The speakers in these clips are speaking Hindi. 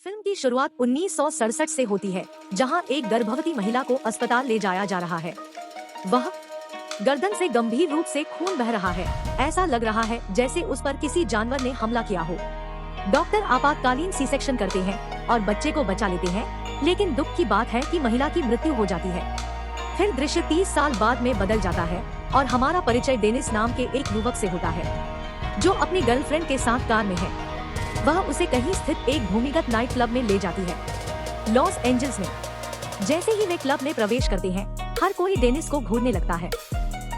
फिल्म की शुरुआत 1967 से होती है, जहां एक गर्भवती महिला को अस्पताल ले जाया जा रहा है। वह गर्दन से गंभीर रूप से खून बह रहा है। ऐसा लग रहा है जैसे उस पर किसी जानवर ने हमला किया हो। डॉक्टर आपातकालीन सी सेक्शन करते हैं और बच्चे को बचा लेते हैं, लेकिन दुख की बात है कि महिला की मृत्यु हो जाती है। फिर दृश्य 30 साल बाद में बदल जाता है और हमारा परिचय डेनिस नाम के एक युवक से होता है, जो अपनी गर्लफ्रेंड के साथ कार में है। वह उसे कहीं स्थित एक भूमिगत नाइट क्लब में ले जाती है, लॉस एंजल्स में। जैसे ही वे क्लब में प्रवेश करते हैं, हर कोई डेनिस को घूरने लगता है।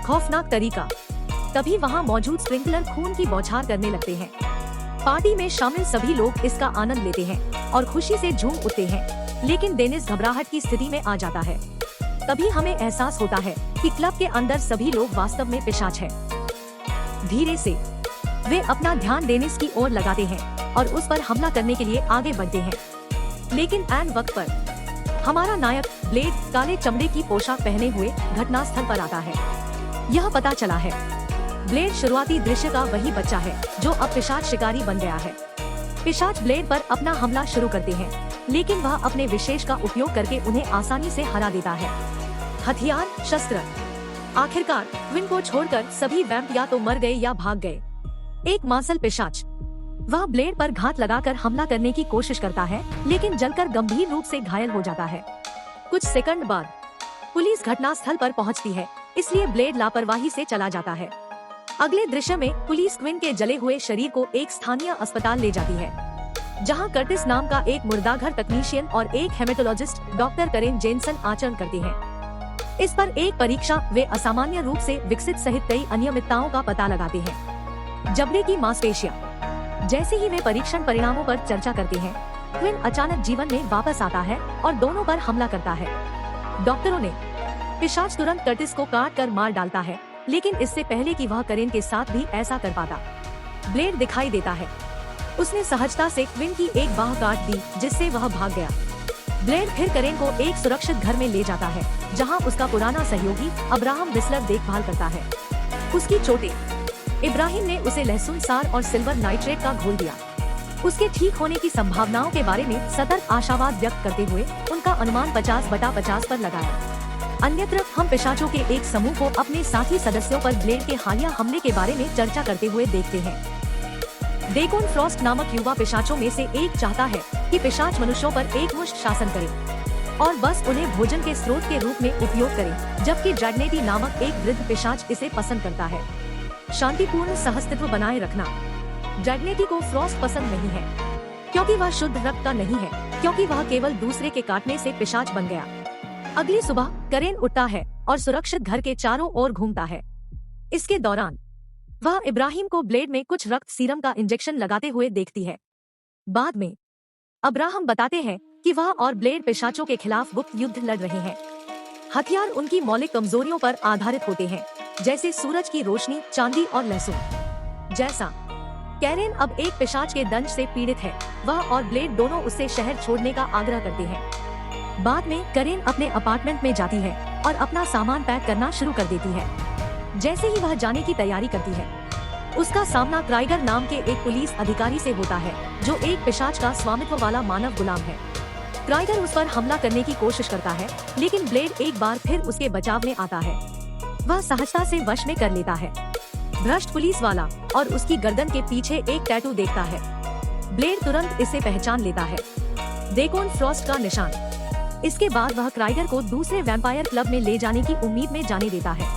खौफनाक तरीका। तभी वहां मौजूद स्प्रिंकलर खून की बौछार करने लगते हैं। पार्टी में शामिल सभी लोग इसका आनंद लेते हैं और खुशी से झूम उठते हैं, लेकिन डेनिस घबराहट की स्थिति में आ जाता है। तभी हमें एहसास होता है कि क्लब के अंदर सभी लोग वास्तव में पिशाच है। धीरे से वे अपना ध्यान डेनिस की ओर लगाते हैं और उस पर हमला करने के लिए आगे बढ़ते हैं, लेकिन ऐन वक्त पर हमारा नायक ब्लेड काले चमड़े की पोशाक पहने हुए घटनास्थल पर आता है। यह पता चला है ब्लेड शुरुआती दृश्य का वही बच्चा है जो अब पिशाच शिकारी बन गया है। पिशाच ब्लेड पर अपना हमला शुरू करते हैं, लेकिन वह अपने विशेष का उपयोग करके उन्हें आसानी से हरा देता है। हथियार, शस्त्र। आखिरकार क्विन को छोड़कर सभी वैम्प या तो मर गए या भाग गए। एक मांसल पिशाच। वह ब्लेड पर घात लगाकर हमला करने की कोशिश करता है, लेकिन जलकर गंभीर रूप से घायल हो जाता है। कुछ सेकंड बाद पुलिस घटनास्थल पर पहुंचती है, इसलिए ब्लेड लापरवाही से चला जाता है। अगले दृश्य में पुलिस क्विन के जले हुए शरीर को एक स्थानीय अस्पताल ले जाती है, जहां कर्टिस नाम का एक मुर्दाघर तकनीशियन और एक हेमेटोलॉजिस्ट डॉक्टर करेन जेनसन आचरण करते हैं। इस पर एक परीक्षा वे असामान्य रूप से विकसित सहित कई अनियमितताओं का पता लगाते हैं। जबड़े की मांसपेशियां। जैसे ही वे परीक्षण परिणामों पर चर्चा करते हैं, क्विन अचानक जीवन में वापस आता है और दोनों पर हमला करता है। डॉक्टरों ने पिशाच तुरंत कर्टिस को काट कर मार डालता है, लेकिन इससे पहले कि वह करेन के साथ भी ऐसा कर पाता, ब्लेड दिखाई देता है। उसने सहजता से क्विन की एक बाह काट दी, जिससे वह भाग गया। ब्लेड फिर करेन को एक सुरक्षित घर में ले जाता है, जहां उसका पुराना सहयोगी अब्राहम विस्लर देखभाल करता है। उसकी चोटें। इब्राहिम ने उसे लहसुन सार और सिल्वर नाइट्रेट का घोल दिया। उसके ठीक होने की संभावनाओं के बारे में सतर्क आशावाद व्यक्त करते हुए उनका अनुमान 50/50 पर लगाया। अन्यत्र हम पिशाचों के एक समूह को अपने साथी सदस्यों पर ब्लेड के हालिया हमले के बारे में चर्चा करते हुए देखते हैं। डेकोन फ्रॉस्ट नामक युवा पिशाचों में से एक चाहता है कि पिशाच मनुष्यों पर एकमुश्त शासन करे और बस उन्हें भोजन के स्रोत के रूप में उपयोग करे, जबकि ड्रैगनेटी नामक एक वृद्ध पिशाच इसे पसंद करता है। शांतिपूर्ण सहअस्तित्व बनाए रखना। ड्रैगनेटी को फ्रॉस्ट पसंद नहीं है, क्योंकि वह शुद्ध रक्त का नहीं है, क्योंकि वह केवल दूसरे के काटने से पिशाच बन गया। अगली सुबह करेन उठता है और सुरक्षित घर के चारों ओर घूमता है। इसके दौरान वह इब्राहिम को ब्लेड में कुछ रक्त सीरम का इंजेक्शन लगाते हुए देखती है। बाद में अब्राहम बताते हैं कि वह और ब्लेड पिशाचों के खिलाफ गुप्त युद्ध लड़ रहे हैं। हथियार उनकी मौलिक कमजोरियों पर आधारित होते हैं, जैसे सूरज की रोशनी, चांदी और लहसुन। जैसा कैरेन अब एक पिशाच के दंश से पीड़ित है, वह और ब्लेड दोनों उससे शहर छोड़ने का आग्रह करते हैं। बाद में करेन अपने अपार्टमेंट में जाती है और अपना सामान पैक करना शुरू कर देती है। जैसे ही वह जाने की तैयारी करती है, उसका सामना क्राइगर नाम के एक पुलिस अधिकारी से होता है, जो एक पिशाच का स्वामित्व वाला मानव गुलाम है। क्राइगर उस पर हमला करने की कोशिश करता है, लेकिन ब्लेड एक बार फिर उसके बचाव में आता है। वह सहजता से वश में कर लेता है। भ्रष्ट पुलिस वाला और उसकी गर्दन के पीछे एक टैटू देखता है। ब्लेड तुरंत इसे पहचान लेता है, डेकोन फ्रॉस्ट का निशान। इसके बाद वह क्राइगर को दूसरे वैम्पायर क्लब में ले जाने की उम्मीद में जाने देता है।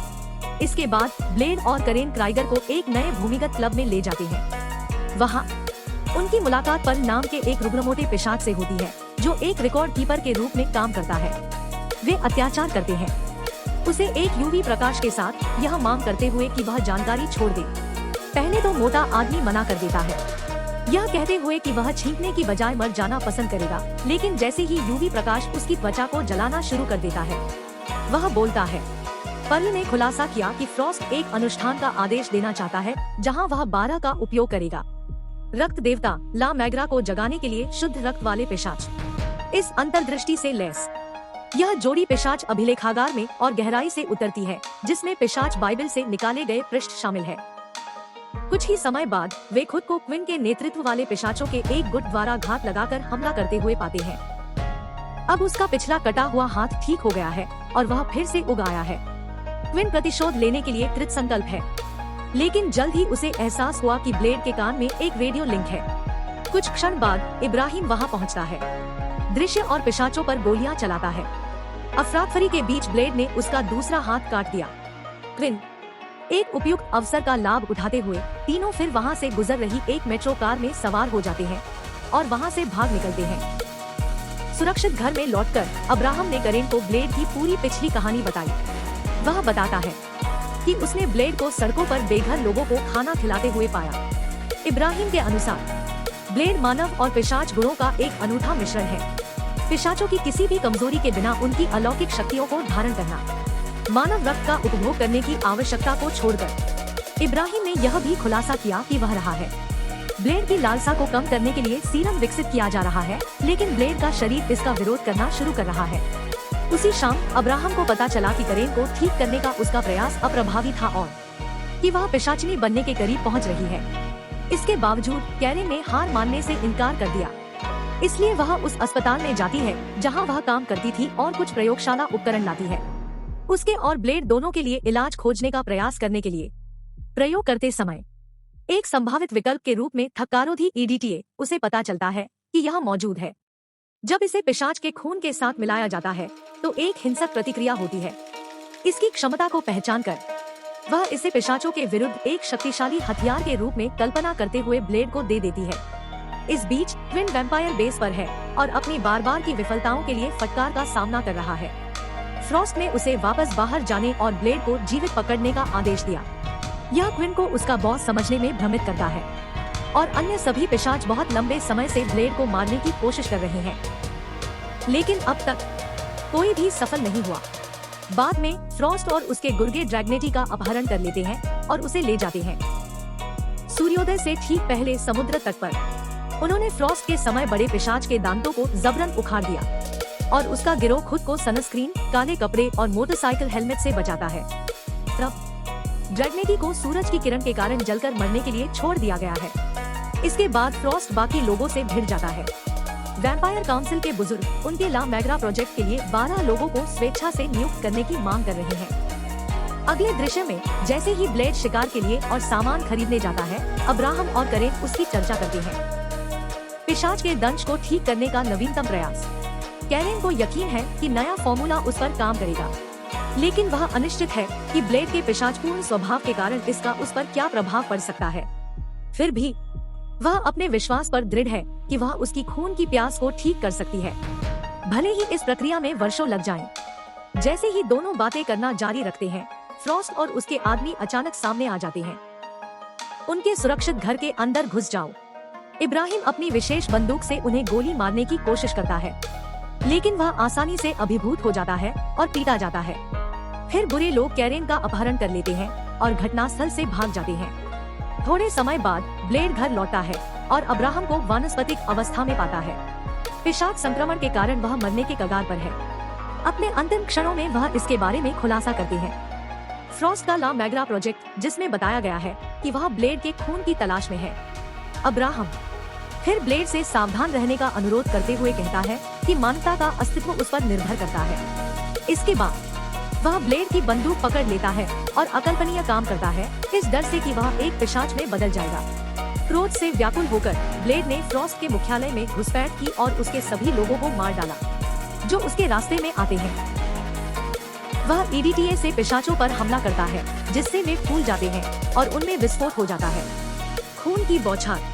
इसके बाद ब्लेड और करेन क्राइगर को एक नए भूमिगत क्लब में ले जाते हैं। वहाँ उनकी मुलाकात पर नाम के एक रुग्णमोटे पिशाच से होती है, जो एक रिकॉर्ड कीपर के रूप में काम करता है। वे अत्याचार करते हैं उसे एक यूवी प्रकाश के साथ, यह मांग करते हुए कि वह जानकारी छोड़ दे। पहले तो मोटा आदमी मना कर देता है, यह कहते हुए कि वह छींकने की बजाय मर जाना पसंद करेगा, लेकिन जैसे ही यूवी प्रकाश उसकी त्वचा को जलाना शुरू कर देता है, वह बोलता है। पर्ल ने खुलासा किया कि फ्रॉस्ट एक अनुष्ठान का आदेश देना चाहता है, जहां वह 12 का उपयोग करेगा। रक्त देवता ला मैग्रा को जगाने के लिए शुद्ध रक्त वाले पिशाच। इस अंतर्दृष्टि से लैस यह जोड़ी पिशाच अभिलेखागार में और गहराई से उतरती है, जिसमें पिशाच बाइबल से निकाले गए पृष्ठ शामिल है। कुछ ही समय बाद वे खुद को क्विन के नेतृत्व वाले पिशाचों के एक गुट द्वारा घात लगाकर हमला करते हुए पाते हैं। अब उसका पिछला कटा हुआ हाथ ठीक हो गया है और वह फिर से उग आया है। क्विन प्रतिशोध लेने के लिए कृत संकल्प है, लेकिन जल्द ही उसे एहसास हुआ कि ब्लेड के कान में एक रेडियो लिंक है। कुछ क्षण बाद इब्राहिम वहां पहुंचता है, दृश्य और पिशाचों पर गोलियां चलाता है। अफरातफरी के बीच ब्लेड ने उसका दूसरा हाथ काट दिया। क्विन एक उपयुक्त अवसर का लाभ उठाते हुए तीनों फिर वहां से गुजर रही एक मेट्रो कार में सवार हो जाते हैं और वहां से भाग निकलते हैं। सुरक्षित घर में लौटकर अब्राहम ने करेन को ब्लेड की पूरी पिछली कहानी बताई। वह बताता है कि उसने ब्लेड को सड़कों पर बेघर लोगों को खाना खिलाते हुए पाया। इब्राहिम के अनुसार ब्लेड मानव और पिशाच गुणों का एक अनूठा मिश्रण है। पिशाचों की किसी भी कमजोरी के बिना उनकी अलौकिक शक्तियों को धारण करना, मानव रक्त का उपभोग करने की आवश्यकता को छोड़कर। इब्राहिम ने यह भी खुलासा किया कि वह रहा है ब्लेड की लालसा को कम करने के लिए सीरम विकसित किया जा रहा है, लेकिन ब्लेड का शरीर इसका विरोध करना शुरू कर रहा है। उसी शाम अब्राहम को पता चला कि करेन को ठीक करने का उसका प्रयास अप्रभावी था और कि वह पिशाचिनी बनने के करीब पहुंच रही है। इसके बावजूद कैरेन ने हार मानने से इनकार कर दिया, इसलिए वह उस अस्पताल में जाती है जहां वह काम करती थी और कुछ प्रयोगशाला उपकरण लाती है। उसके और ब्लेड दोनों के लिए इलाज खोजने का प्रयास करने के लिए प्रयोग करते समय एक संभावित विकल्प के रूप में थक्कारोधी EDTA उसे पता चलता है कि यह मौजूद है। जब इसे पिशाच के खून के साथ मिलाया जाता है तो एक हिंसक प्रतिक्रिया होती है। इसकी क्षमता को पहचानकर वह इसे पिशाचों के विरुद्ध एक शक्तिशाली हथियार के रूप में कल्पना करते हुए ब्लेड को दे देती है। इस बीच क्विन वैम्पायर बेस पर है और अपनी बार बार की विफलताओं के लिए फटकार का सामना कर रहा है। फ्रॉस्ट ने उसे वापस बाहर जाने और ब्लेड को जीवित पकड़ने का आदेश दिया। यह क्विन को उसका बॉस समझने में भ्रमित करता है और अन्य सभी पिशाच बहुत लंबे समय से ब्लेड को मारने की कोशिश कर रहे हैं, लेकिन अब तक कोई भी सफल नहीं हुआ। बाद में फ्रॉस्ट और उसके गुर्गे ड्रैगनेटी का अपहरण कर लेते हैं और उसे ले जाते हैं। सूर्योदय से ठीक पहले समुद्र तट पर उन्होंने फ्रॉस्ट के समय बड़े पिशाच के दांतों को जबरन उखाड़ दिया और उसका गिरोह खुद को सनस्क्रीन, काले कपड़े और मोटरसाइकिल हेलमेट से बचाता है। तब ड्रैगनेटी को सूरज की किरण के कारण जलकर मरने के लिए छोड़ दिया गया है। इसके बाद फ्रॉस्ट बाकी लोगों से भिड़ जाता है। वैम्पायर काउंसिल के बुजुर्ग उनके ला मैग्रा प्रोजेक्ट के लिए 12 लोगों को स्वेच्छा से नियुक्त करने की मांग कर रहे हैं। अगले दृश्य में जैसे ही ब्लेड शिकार के लिए और सामान खरीदने जाता है, अब्राहम और करेन उसकी चर्चा करते हैं। पिशाच के दंश को ठीक करने का नवीनतम प्रयास। कैरेन को यकीन है कि नया फॉर्मूला उस पर काम करेगा, लेकिन वह अनिश्चित है कि ब्लेड के पिशाचपूर्ण स्वभाव के कारण इसका उस पर क्या प्रभाव पड़ सकता है। फिर भी वह अपने विश्वास पर दृढ़ है कि वह उसकी खून की प्यास को ठीक कर सकती है, भले ही इस प्रक्रिया में वर्षों लग जाएं। जैसे ही दोनों बातें करना जारी रखते हैं, फ्रॉस्ट और उसके आदमी अचानक सामने आ जाते हैं। उनके सुरक्षित घर के अंदर घुस जाओ। इब्राहिम अपनी विशेष बंदूक से उन्हें गोली मारने की कोशिश करता है, लेकिन वह आसानी से अभिभूत हो जाता है और पीटा जाता है। फिर बुरे लोग कैरेन का अपहरण कर लेते हैं और घटनास्थल से भाग जाते हैं। थोड़े समय बाद ब्लेड घर लौटा है और अब्राहम को वानस्पतिक अवस्था में पाता है। पिशाच संक्रमण के कारण वह मरने के कगार पर है। अपने अंतिम क्षणों में वह इसके बारे में खुलासा करते हैं। फ्रॉस्ट का ला मैग्रा प्रोजेक्ट, जिसमें बताया गया है कि वह ब्लेड के खून की तलाश में है। अब्राहम फिर ब्लेड से सावधान रहने का अनुरोध करते हुए कहता है कि मानवता का अस्तित्व उस पर निर्भर करता है। इसके बाद वह ब्लेड की बंदूक पकड़ लेता है और अकल्पनीय काम करता है, इस डर से कि वह एक पिशाच में बदल जाएगा। क्रोध से व्याकुल होकर ब्लेड ने फ्रॉस्ट के मुख्यालय में घुसपैठ की और उसके सभी लोगों को मार डाला जो उसके रास्ते में आते हैं। वह EDTA से पिशाचों पर हमला करता है, जिससे वे फूल जाते हैं और उनमें विस्फोट हो जाता है। खून की बौछार।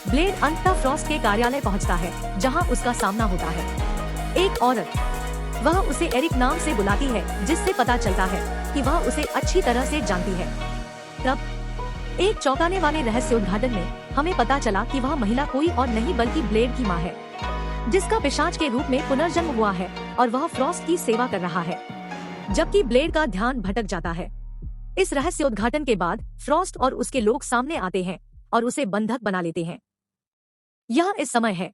ब्लेड अंततः फ्रॉस्ट के कार्यालय पहुंचता है, जहां उसका सामना होता है एक औरत। वह उसे एरिक नाम से बुलाती है, जिससे पता चलता है कि वह उसे अच्छी तरह से जानती है। तब एक चौंकाने वाले रहस्योद्घाटन में हमें पता चला कि वह महिला कोई और नहीं बल्कि ब्लेड की मां है, जिसका पिशाच के रूप में पुनर्जन्म हुआ है और वह फ्रॉस्ट की सेवा कर रहा है, जबकि ब्लेड का ध्यान भटक जाता है। इस रहस्योद्घाटन के बाद फ्रॉस्ट और उसके लोग सामने आते हैं और उसे बंधक बना लेते हैं। यह इस समय है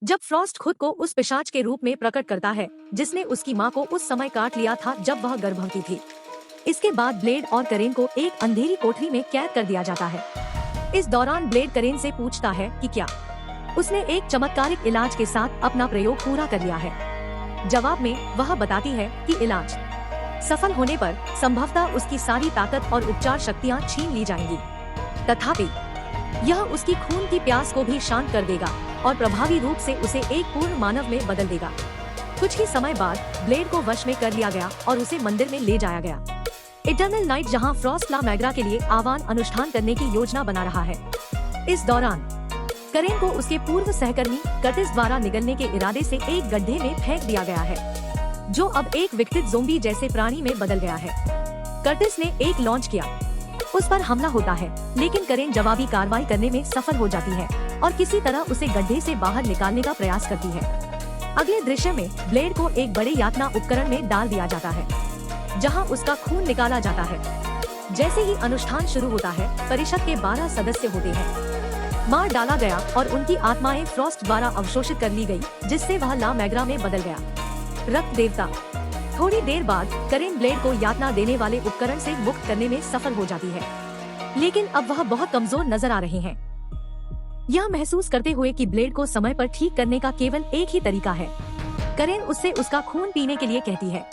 जब फ्रॉस्ट खुद को उस पिशाच के रूप में प्रकट करता है जिसने उसकी मां को उस समय काट लिया था जब वह गर्भवती थी। इसके बाद ब्लेड और करेन को एक अंधेरी कोठरी में कैद कर दिया जाता है। इस दौरान ब्लेड करेन से पूछता है कि क्या उसने एक चमत्कारिक इलाज के साथ अपना प्रयोग पूरा कर लिया है। जवाब में वह बताती है कि इलाज सफल होने पर संभवतः उसकी सारी ताकत और उपचार शक्तियाँ छीन ली जाएंगी, तथापि यह उसकी खून की प्यास को भी शांत कर देगा और प्रभावी रूप से उसे एक पूर्ण मानव में बदल देगा। कुछ ही समय बाद ब्लेड को वश में कर लिया गया और उसे मंदिर में ले जाया गया। इटर्नल नाइट जहां फ्रॉस्ट ला मैग्रा के लिए आह्वान अनुष्ठान करने की योजना बना रहा है। इस दौरान करेन को उसके पूर्व सहकर्मी कर्टिस द्वारा निगलने के इरादे से एक गड्ढे में फेंक दिया गया है, जो अब एक विकसित ज़ोंबी जैसे प्राणी में बदल गया है। कर्टिस ने एक लॉन्च किया, उस पर हमला होता है, लेकिन करेन जवाबी कार्रवाई करने में सफल हो जाती है और किसी तरह उसे गड्ढे से बाहर निकालने का प्रयास करती है। अगले दृश्य में ब्लेड को एक बड़े यातना उपकरण में डाल दिया जाता है, जहां उसका खून निकाला जाता है। जैसे ही अनुष्ठान शुरू होता है, परिषद के 12 सदस्य होते हैं मार डाला गया और उनकी आत्माएं फ्रॉस्ट द्वारा अवशोषित कर ली गई, जिससे वह ला मैग्रा में बदल गया। रक्त देवता। थोड़ी देर बाद करेन ब्लेड को यातना देने वाले उपकरण से मुक्त करने में सफल हो जाती है, लेकिन अब वह बहुत कमजोर नजर आ रहे हैं। यह महसूस करते हुए कि ब्लेड को समय पर ठीक करने का केवल एक ही तरीका है, करेन उससे उसका खून पीने के लिए कहती है।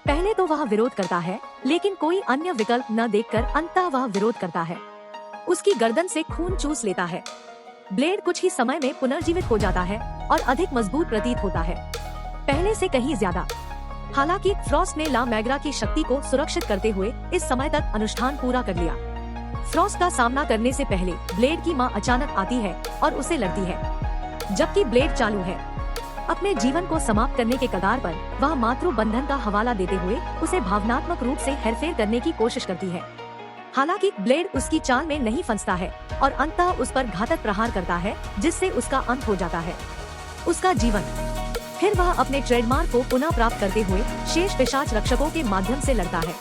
पहले तो वह विरोध करता है, लेकिन कोई अन्य विकल्प न देखकर अंततः वह विरोध करता है। उसकी गर्दन से खून चूस लेता है। ब्लेड कुछ ही समय में पुनर्जीवित हो जाता है और अधिक मजबूत प्रतीत होता है, पहले से कहीं ज्यादा। हालांकि फ्रॉस्ट ने ला मैग्रा की शक्ति को सुरक्षित करते हुए इस समय तक अनुष्ठान पूरा कर लिया। फ्रॉस्ट का सामना करने से पहले ब्लेड की मां अचानक आती है और उसे लड़ती है, जबकि ब्लेड चालू है। अपने जीवन को समाप्त करने के कगार पर वह मातृ बंधन का हवाला देते हुए उसे भावनात्मक रूप से हेरफेर करने की कोशिश करती है। हालांकि ब्लेड उसकी चाल में नहीं फंसता है और अंततः उस पर घातक प्रहार करता है, जिससे उसका अंत हो जाता है। उसका जीवन। फिर वह अपने ट्रेडमार्क को पुनः प्राप्त करते हुए शेष पिशाच रक्षकों के माध्यम से लड़ता है।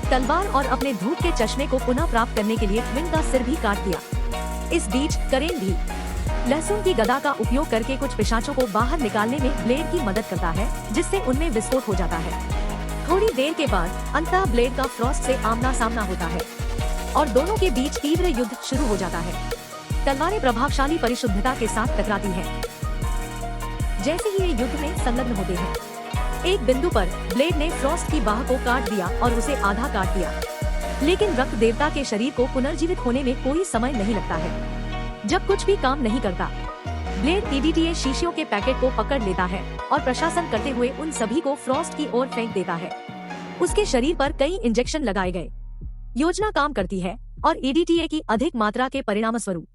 तलवार और अपने धूप के चश्मे को पुनः प्राप्त करने के लिए ट्विन का सिर भी काट दिया। इस बीच करेन भी लहसुन की गदा का उपयोग करके कुछ पिशाचों को बाहर निकालने में ब्लेड की मदद करता है, जिससे उनमें विस्फोट हो जाता है। थोड़ी देर के बाद अंततः ब्लेड का फ्रॉस्ट से आमना सामना होता है और दोनों के बीच तीव्र युद्ध शुरू हो जाता है। तलवारें प्रभावशाली परिशुद्धता के साथ टकराती हैं। जैसे ही ये युद्ध में संलग्न होते हैं, एक बिंदु पर ब्लेड ने फ्रॉस्ट की बाह को काट दिया और उसे आधा काट दिया, लेकिन रक्त देवता के शरीर को पुनर्जीवित होने में कोई समय नहीं लगता है। जब कुछ भी काम नहीं करता, ब्लेड PDTA शीशियों के पैकेट को पकड़ लेता है और प्रशासन करते हुए उन सभी को फ्रॉस्ट की ओर फेंक देता है। उसके शरीर पर कई इंजेक्शन लगाए गए। योजना काम करती है और EDTA की अधिक मात्रा के परिणामस्वरूप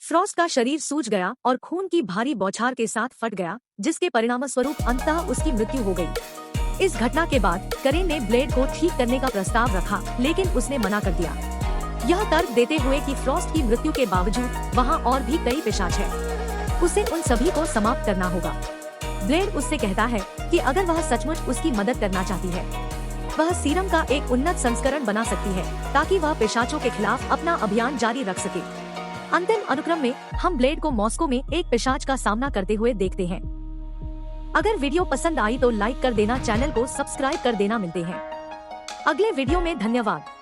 फ्रॉस्ट का शरीर सूज गया और खून की भारी बौछार के साथ फट गया, जिसके परिणामस्वरूप अंततः उसकी मृत्यु हो गई। इस घटना के बाद करेन ने ब्लेड को ठीक करने का प्रस्ताव रखा, लेकिन उसने मना कर दिया, यह तर्क देते हुए कि फ्रॉस्ट की मृत्यु के बावजूद वहाँ और भी कई पिशाच हैं। उसे उन सभी को समाप्त करना होगा। ब्लेड उससे कहता है कि अगर वह सचमुच उसकी मदद करना चाहती है, वह सीरम का एक उन्नत संस्करण बना सकती है, ताकि वह पिशाचों के खिलाफ अपना अभियान जारी रख सके। अंतिम अनुक्रम में हम ब्लेड को मॉस्को में एक पिशाच का सामना करते हुए देखते हैं। अगर वीडियो पसंद आई तो लाइक कर देना, चैनल को सब्सक्राइब कर देना। मिलते हैं अगले वीडियो में। धन्यवाद।